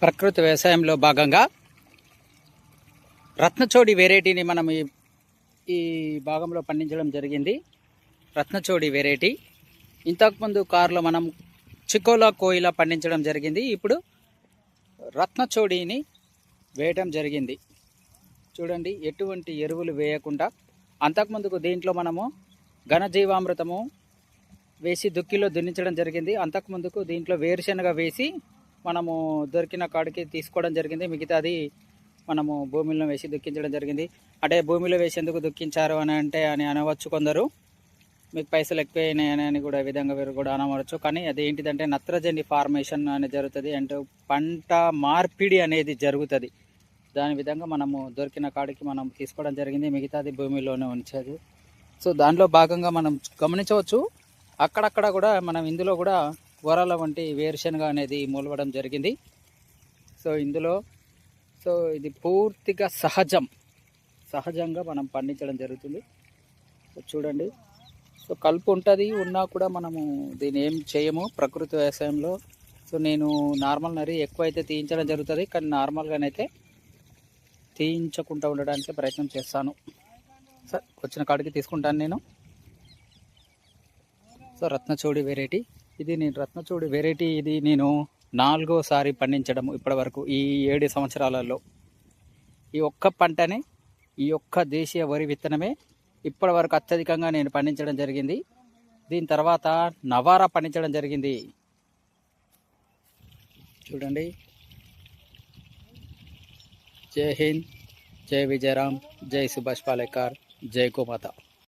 ప్రకృతి వ్యవసాయంలో భాగంగా రత్నచోడి వెరైటీని మనం ఈ భాగంలో పండించడం జరిగింది. రత్నచోడి వెరైటీ ఇంతకుముందు కారులో మనం చికోలా కోయిలా పండించడం జరిగింది. ఇప్పుడు రత్నచోడిని వేయటం జరిగింది. చూడండి, ఎటువంటి ఎరువులు వేయకుండా. అంతకుముందుకు దీంట్లో మనము ఘనజీవామృతము వేసి దుక్కిలో దున్నించడం జరిగింది. అంతకుముందుకు దీంట్లో వేరుశనగ వేసి మనము దొరికిన కాడికి తీసుకోవడం జరిగింది. మిగతాది మనము భూమిలో వేసి దుక్కించడం జరిగింది. అంటే భూమిలో వేసి ఎందుకు దుక్కించారు అని అనవచ్చు కొందరు, మీకు పైసలు ఎక్కువైనాయని కూడా ఈ విధంగా వీరు కూడా అనవచ్చు. కానీ అది ఏంటిదంటే నత్రజని ఫార్మేషన్ అనేది జరుగుతుంది, అంటే పంట మార్పిడి అనేది జరుగుతుంది. దాని విధంగా మనము దొరికిన కాడికి మనం తీసుకోవడం జరిగింది. మిగతాది భూమిలోనే ఉంచేది. సో దాంట్లో భాగంగా మనం గమనించవచ్చు, అక్కడక్కడ కూడా మనం ఇందులో కూడా వరాల వంటి వేరుశనగ అనేది మూలవడం జరిగింది. సో ఇందులో ఇది పూర్తిగా సహజంగా మనం పండించడం జరుగుతుంది. సో చూడండి, సో కలుపు ఉంటుంది ఉన్నా కూడా మనము దీన్ని ఏం చేయము ప్రకృతి వ్యవసాయంలో. సో నేను నార్మల్ నరి ఎక్కువైతే తీయించడం జరుగుతుంది, కానీ నార్మల్గానైతే తీయించకుండా ఉండడానికి ప్రయత్నం చేస్తాను. సార్ వచ్చిన కాడికి తీసుకుంటాను నేను. సో రత్నచోడి వెరైటీ ఇది నేను 4వ సారి పండించడం ఇప్పటివరకు ఈ 7 సంవత్సరాలలో. ఈ ఒక్క పంటనే, ఈ ఒక్క దేశీయ వరి విత్తనమే ఇప్పటివరకు అత్యధికంగా నేను పండించడం జరిగింది. దీని తర్వాత నవారా పండించడం జరిగింది. చూడండి, జై హింద్, జై విజయరామ్, జై సుభాష్ పాలేకర్, జై గోమాత.